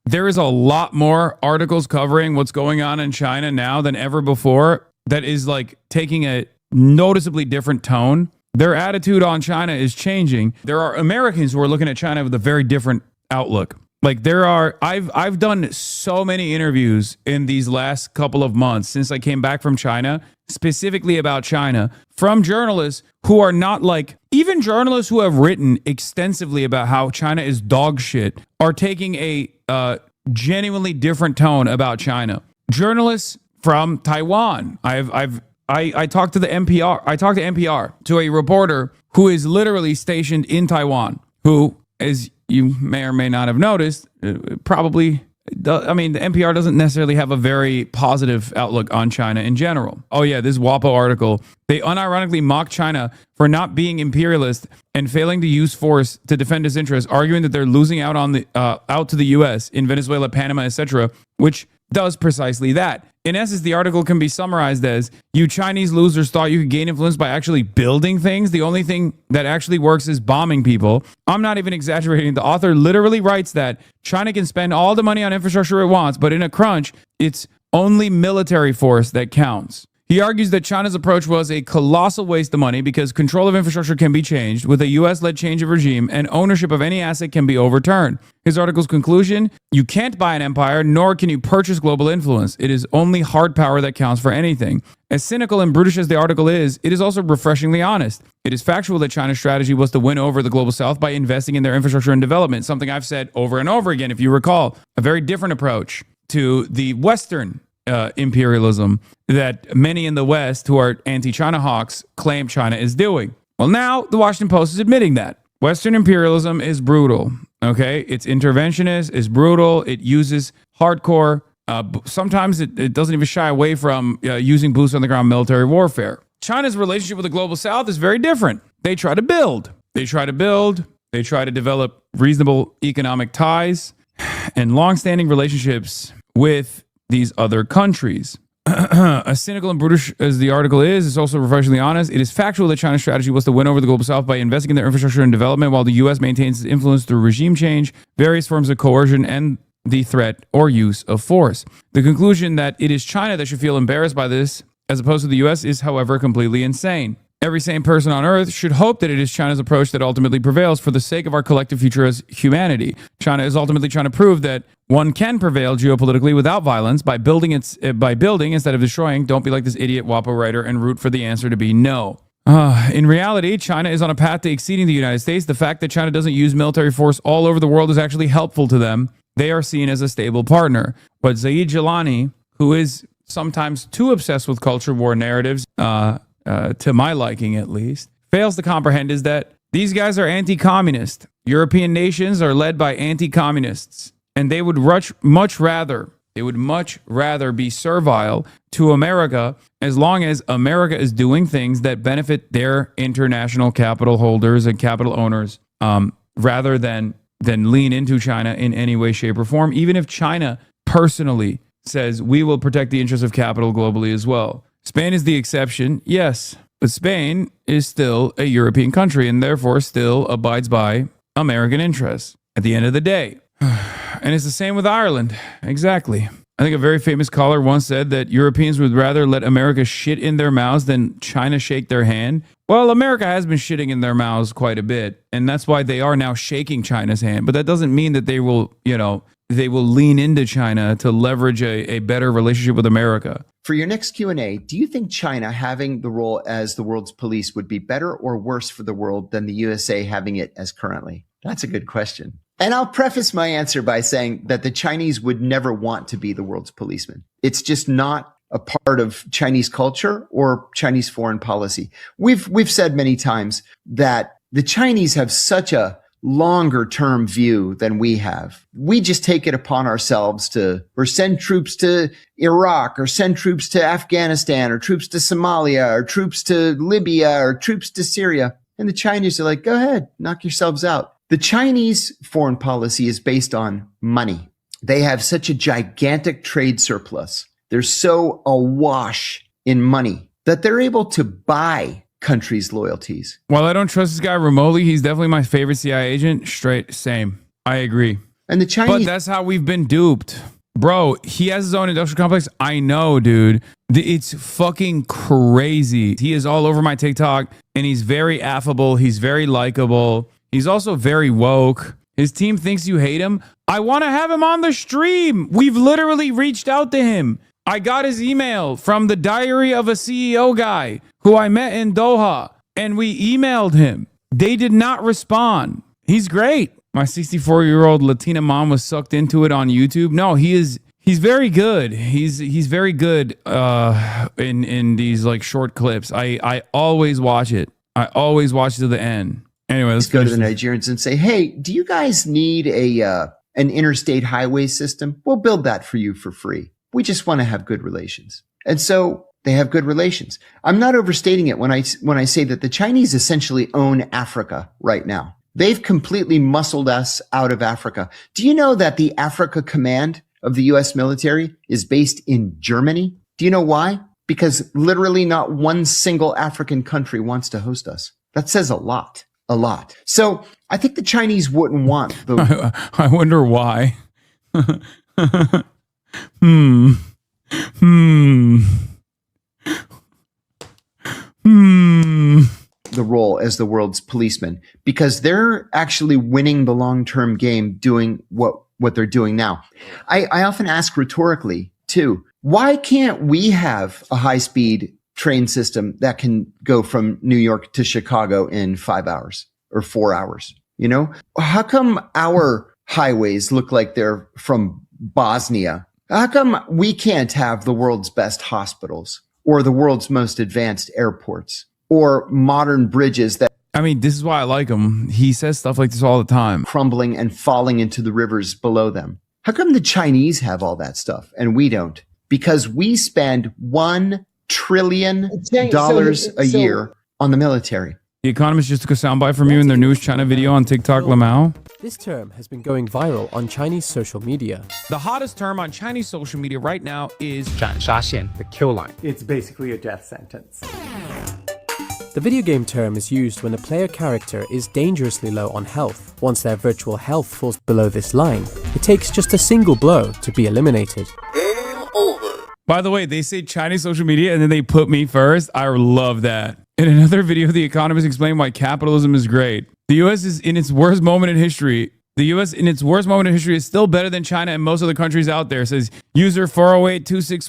there is a lot more articles covering what's going on in China now than ever before that is like taking a noticeably different tone. Their attitude on China is changing. There are Americans who are looking at China with a very different outlook. Like I've done so many interviews in these last couple of months since I came back from China, specifically about China, from journalists who are not like, even journalists who have written extensively about how China is dog shit are taking a genuinely different tone about China. Journalists from Taiwan. I talked to the NPR. I talked to NPR, to a reporter who is literally stationed in Taiwan, who, as you may or may not have noticed, probably, the NPR doesn't necessarily have a very positive outlook on China in general. Oh yeah, this WAPO article, they unironically mock China for not being imperialist and failing to use force to defend its interests, arguing that they're losing out on the out to the U.S. in Venezuela, Panama, etc., which does precisely that. In essence, the article can be summarized as, you Chinese losers thought you could gain influence by actually building things. The only thing that actually works is bombing people. I'm not even exaggerating. The author literally writes that China can spend all the money on infrastructure it wants, but in a crunch, it's only military force that counts. He argues that China's approach was a colossal waste of money because control of infrastructure can be changed with a US-led change of regime, and ownership of any asset can be overturned. His article's conclusion: you can't buy an empire, nor can you purchase global influence. It is only hard power that counts for anything. As cynical and brutish as the article is, it is also refreshingly honest. It is factual that China's strategy was to win over the global south by investing in their infrastructure and development, something I've said over and over again, if you recall. A very different approach to the Western imperialism that many in the West who are anti-China hawks claim China is doing. Well, now the Washington Post is admitting that Western imperialism is brutal. Okay, it's interventionist, it's brutal, it uses hardcore. Sometimes it doesn't even shy away from using boots on the ground military warfare. China's relationship with the global South is very different. They try to build. They try to develop reasonable economic ties and long-standing relationships with these other countries. As cynical and brutish as the article is, it's also refreshingly honest. It is factual that China's strategy was to win over the global south by investing in their infrastructure and development, while the U.S. maintains its influence through regime change, various forms of coercion, and the threat or use of force. The conclusion that it is China that should feel embarrassed by this, as opposed to the U.S., is, however, completely insane. Every sane person on earth should hope that it is China's approach that ultimately prevails for the sake of our collective future as humanity. China is ultimately trying to prove that one can prevail geopolitically without violence by building instead of destroying. Don't be like this idiot WAPO writer and root for the answer to be no. In reality, China is on a path to exceeding the United States. The fact that China doesn't use military force all over the world is actually helpful to them. They are seen as a stable partner. But Zaid Jilani, who is sometimes too obsessed with culture war narratives, to my liking at least, fails to comprehend is that these guys are anti-communist. European nations are led by anti-communists, and they would much rather be servile to America as long as America is doing things that benefit their international capital holders and capital owners, rather than lean into China in any way, shape, or form, even if China personally says we will protect the interests of capital globally as well. Spain is the exception, yes, but Spain is still a European country and therefore still abides by American interests at the end of the day. And it's the same with Ireland. Exactly. I think a very famous caller once said that Europeans would rather let America shit in their mouths than China shake their hand. Well, America has been shitting in their mouths quite a bit, and that's why they are now shaking China's hand. But that doesn't mean that they will lean into China to leverage a better relationship with America. For your next Q&A, do you think China having the role as the world's police would be better or worse for the world than the USA having it as currently? That's a good question. And I'll preface my answer by saying that the Chinese would never want to be the world's policeman. It's just not a part of Chinese culture or Chinese foreign policy. We've said many times that the Chinese have such a longer term view than we have. We just take it upon ourselves to send troops to Iraq or send troops to Afghanistan or troops to Somalia or troops to Libya or troops to Syria. And the Chinese are like, go ahead, knock yourselves out. The Chinese foreign policy is based on money. They have such a gigantic trade surplus. They're so awash in money that they're able to buy countries' loyalties. While I don't trust this guy remotely, he's definitely my favorite CIA agent. Straight, same. I agree. And the But Chinese, that's how we've been duped. Bro, he has his own industrial complex. I know, dude. It's fucking crazy. He is all over my TikTok, and he's very affable. He's very likable. He's also very woke. His team thinks you hate him. I want to have him on the stream. We've literally reached out to him. I got his email from the Diary of a CEO guy who I met in Doha, and we emailed him. They did not respond. He's great. My 64-year-old Latina mom was sucked into it on YouTube. No, he's very good. He's very good in these like short clips. I always watch it. I always watch it to the end. Anyway, let's go to the Nigerians and say, hey, do you guys need an interstate highway system? We'll build that for you for free. We just want to have good relations. And so they have good relations. I'm not overstating it when I say that the Chinese essentially own Africa right now. They've completely muscled us out of Africa. Do you know that the Africa Command of the U.S. military is based in Germany? Do you know why? Because literally not one single African country wants to host us. That says a lot. A lot. So I think the Chinese wouldn't want the... I wonder why. the role as the world's policeman, because they're actually winning the long-term game doing what they're doing now. I often ask rhetorically too, why can't we have a high-speed train system that can go from New York to Chicago in 5 hours or 4 hours? You know, how come our highways look like they're from Bosnia? How come we can't have the world's best hospitals or the world's most advanced airports or modern bridges that, I mean, this is why I like him. He says stuff like this all the time. Crumbling and falling into the rivers below them? How come the Chinese have all that stuff and we don't? Because we spend $1 trillion a year on the military. The Economist just took a soundbite from you in their newest China video on TikTok, Lamau. This term has been going viral on Chinese social media. The hottest term on Chinese social media right now is 斩杀线, the kill line. It's basically a death sentence. The video game term is used when a player character is dangerously low on health. Once their virtual health falls below this line, it takes just a single blow to be eliminated. By the way, they say Chinese social media and then they put me first. I love that. In another video, The Economist explained why capitalism is great. The U.S. is in its worst moment in history. The U.S. in its worst moment in history is still better than China and most other countries out there, says user 408-261.